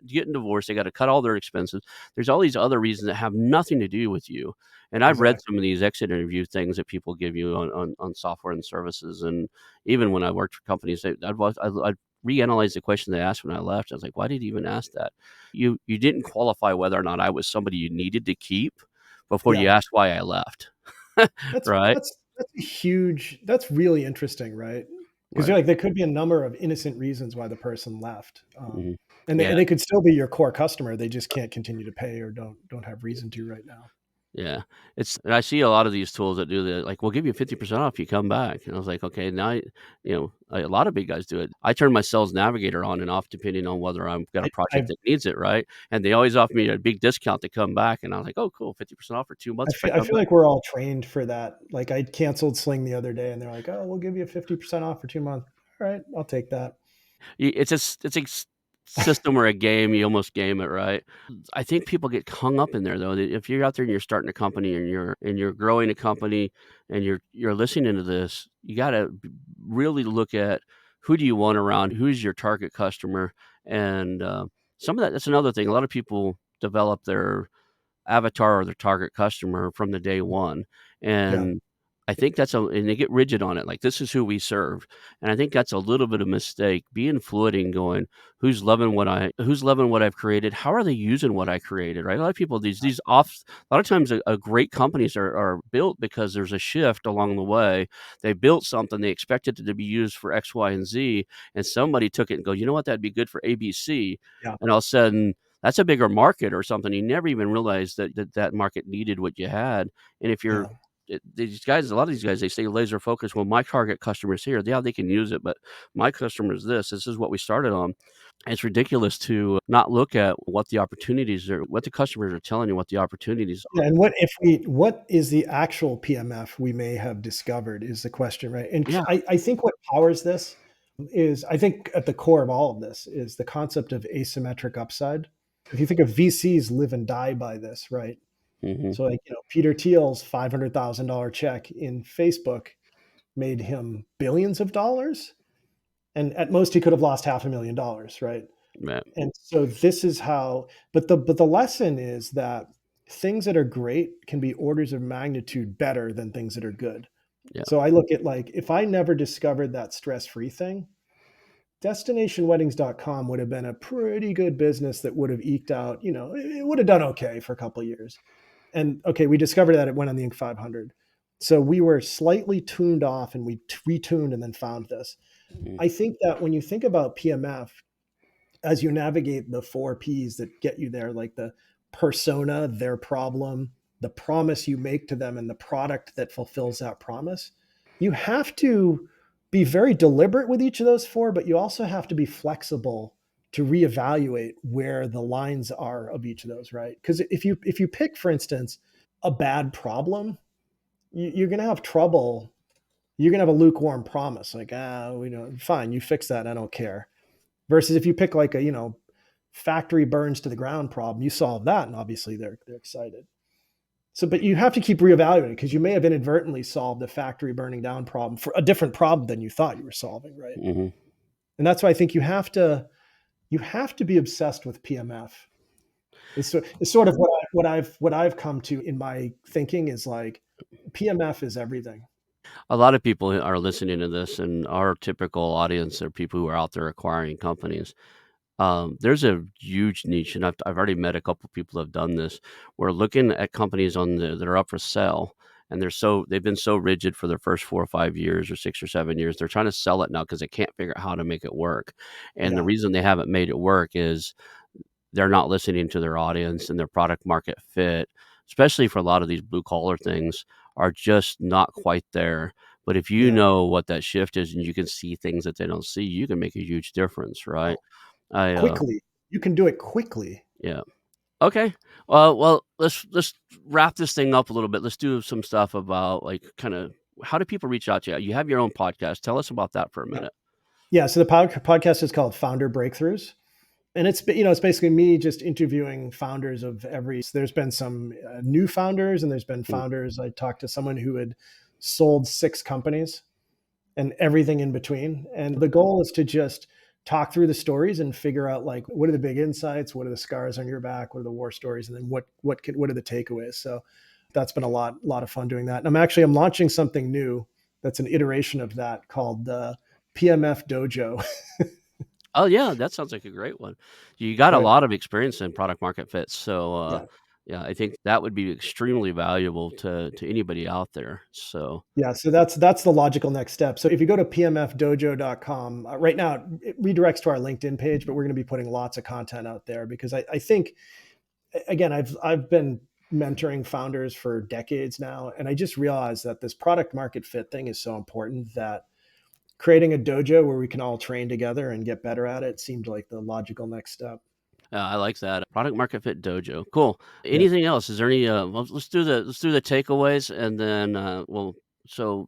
getting divorced, they gotta cut all their expenses. There's all these other reasons that have nothing to do with you. And I've read Exactly. some of these exit interview things that people give you on software and services, and even when I worked for companies, I'd reanalyze the question they asked when I left. I was like, "Why did you even ask that? You didn't qualify whether or not I was somebody you needed to keep before you Yeah. asked why I left." That's Right? that's that's a huge that's really interesting, right? Because Right. you're like, there could be a number of innocent reasons why the person left, Mhm. and they Yeah. and they could still be your core customer, they just can't continue to pay or don't have reason to right now. Yeah, it's and I see a lot of these tools that do that, like, "We'll give you 50% off if you come back," and I was like, "Okay, now a lot of big guys do it. I turn my sales navigator on and off depending on whether I've got a project I've that needs it, right? And they always offer me a big discount to come back, and I was like, "Oh, cool, 50% off for 2 I months if I feel I come feel back." like we're all trained for that. Like, I canceled Sling the other day, and they're like, "Oh, we'll give you 50% off for 2 months." Alright, I'll take that. It's a system or a game, you almost game it, right? I think people get hung up in there though, that if you're out there and you're starting a company and you're growing a company and you're listening to this, you gotta really look at who do you want around, who's your target customer, and, some of that's another thing, a lot of people develop their avatar or their target customer from the day one, Yeah, and I think that's a and they get rigid on it, like, "This is who we serve," and I think that's a little bit of mistake, being fluid and going, who's loving what I've created? How are they using what I created?" Right? A lot of people, a lot of times a great companies are built because there's a shift along the way. They built something, they expected it to be used for X, Y, and Z, and somebody took it and go, "You know what? That'd be good for ABC," yeah, and all of a sudden that's a bigger market or something. You never even realized that market needed what you had. And if you're yeah. these guys, a lot of these guys, they stay laser focused. Well, my target customer is here. Yeah, they can use it, but my customer is this. This is what we started on. It's ridiculous to not look at what the opportunities are, what the customers are telling you, what the opportunities Yeah, and what is the actual PMF we may have discovered is the question, right? And are. Yeah. I think what powers this is, I think at the core of all of this is the concept of asymmetric upside. If you think of VCs live and die by this, right? Hmm. So like, Peter Thiel's $500,000 check in Facebook made him billions of dollars, and at most he could have lost $500,000, right? Yeah. And so this is how, but the lesson is that things that are great can be orders of magnitude better than things that are good. Yeah. So I look at, like, if I never discovered that stress-free thing, destinationweddings.com would have been a pretty good business that would have eked out, it would have done okay for a couple of years. And okay, we discovered that it went on the Inc. 500. So we were slightly tuned off and we retuned and then found this. Mhm. I think that when you think about PMF, as you navigate the four P's that get you there, like the persona, their problem, the promise you make to them, and the product that fulfills that promise, you have to be very deliberate with each of those four, but you also have to be flexible to reevaluate where the lines are of each of those, right? Because if you pick, for instance, a bad problem, you're going to have trouble. You're going to have a lukewarm promise, like, fine, you fix that, I don't care. Versus if you pick like a, factory burns to the ground problem, you solve that, and obviously they're excited. So, but you have to keep reevaluating because you may have inadvertently solved the factory burning down problem for a different problem than you thought you were solving, right? Mhm. And that's why I think you have to be obsessed with PMF. It's sort of what I've come to in my thinking is like PMF is everything. A lot of people are listening to this, and our typical audience are people who are out there acquiring companies. There's a huge niche, and I've already met a couple people who have done this. We're looking at companies that are up for sale, and they've been so rigid for their first 4 or 5 years or 6 or 7 years. They're trying to sell it now because they can't figure out how to make it work. And the Yeah. reason they haven't made it work is they're not listening to their audience and their product market fit, especially for a lot of these blue collar things, are just not quite there. But if you Yeah. know what that shift is and you can see things that they don't see, you can make a huge difference, right? Oh, I quickly. You can do it quickly. Yeah. Okay. Well, let's wrap this thing up a little bit. Let's do some stuff about like kind of how do people reach out to you? You have your own podcast. Tell us about that for a Yeah. minute. Yeah. So the podcast is called Founder Breakthroughs. And it's basically me just interviewing founders of every. So there's been some new founders, and there's been Mm. founders. I talked to someone who had sold 6 companies and everything in between. And the goal is to just talk through the stories and figure out like what are the big insights, what are the scars on your back, what are the war stories, and then what are the takeaways. So that's been a lot of fun doing that. And I'm launching something new that's an iteration of that called the PMF Dojo. Oh yeah, that sounds like a great one. You got a Right. lot of experience in product market fit, so Yeah. yeah, I think that would be extremely valuable to anybody out there. So Yeah, so that's the logical next step. So if you go to pmfdojo.com, right now it redirects to our LinkedIn page, but we're going to be putting lots of content out there because I think again I've been mentoring founders for decades now, and I just realized that this product market fit thing is so important that creating a dojo where we can all train together and get better at it seemed like the logical next step. I like that product market fit dojo. Cool. Yeah. Anything else? Is there any? Well, let's do the takeaways, and then so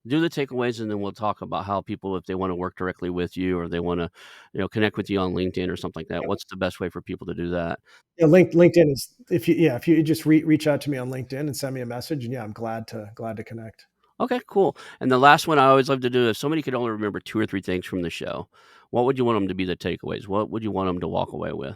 do the takeaways, and then we'll talk about how people, if they want to work directly with you or they want to, connect with you on LinkedIn or something like that. What's the best way for people to do that? Yeah, LinkedIn is if you just reach out to me on LinkedIn and send me a message, and yeah, I'm glad to connect. Okay, cool. And the last one I always love to do, if somebody could only remember 2 or 3 things from the show, what would you want them to be the takeaways? What would you want them to walk away with?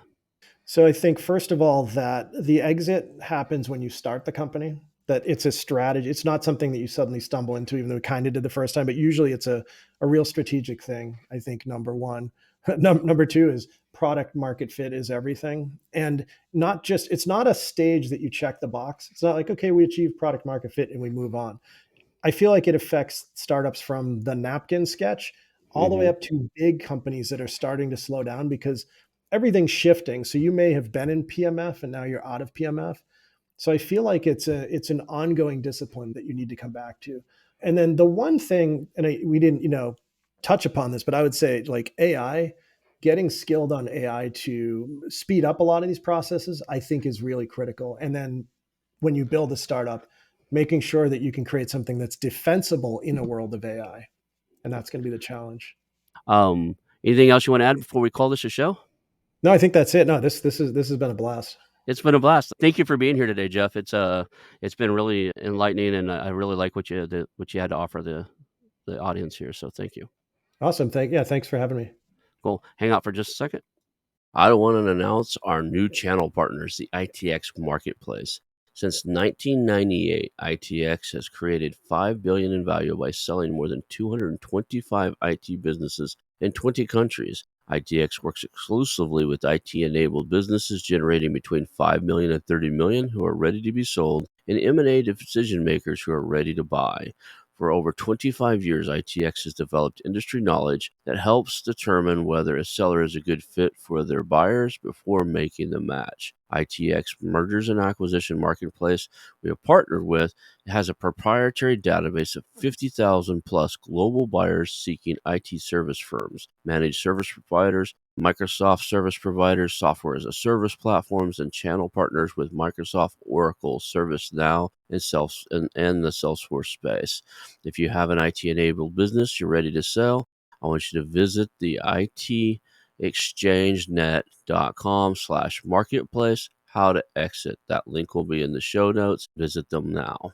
So I think first of all that the exit happens when you start the company. That it's a strategy. It's not something that you suddenly stumble into, even though we kind of did the first time. But usually, it's a real strategic thing. I think number one. Number two is product market fit is everything, and not just it's not a stage that you check the box. It's not like okay, we achieved product market fit and we move on. I feel like it affects startups from the napkin sketch all the way Mhm. up to big companies that are starting to slow down because everything's shifting. So you may have been in PMF and now you're out of PMF. So I feel like it's an ongoing discipline that you need to come back to. And then the one thing, and we didn't touch upon this, but I would say like AI, getting skilled on AI to speed up a lot of these processes, I think is really critical. And then when you build a startup, making sure that you can create something that's defensible in a world of AI. And that's going to be the challenge. Anything else you wanna add before we call this a show? No, I think that's it. No, this has been a blast. It's been a blast. Thank you for being here today, Jeff. It's been really enlightening, and I really like what you had to offer the audience here, so thank you. Awesome. Thanks for having me. Cool. Hang out for just a second. I want to announce our new channel partners, the ITX Marketplace. Since 1998, ITX has created $5 billion in value by selling more than 225 IT businesses in 20 countries. ITX works exclusively with IT-enabled businesses generating between 5 million and 30 million who are ready to be sold, and M&A decision makers who are ready to buy. For over 25 years, ITX has developed industry knowledge that helps determine whether a seller is a good fit for their buyers before making the match. ITX Mergers and Acquisition Marketplace we have partnered with has a proprietary database of 50,000 plus global buyers seeking IT service firms, managed service providers, Microsoft service providers, software as a service platforms, and channel partners with Microsoft, Oracle, ServiceNow, and the Salesforce space. If you have an IT enabled business you're ready to sell, I want you to visit the itexchangenet.com/marketplace. How to exit. That link will be in the show notes. Visit them now.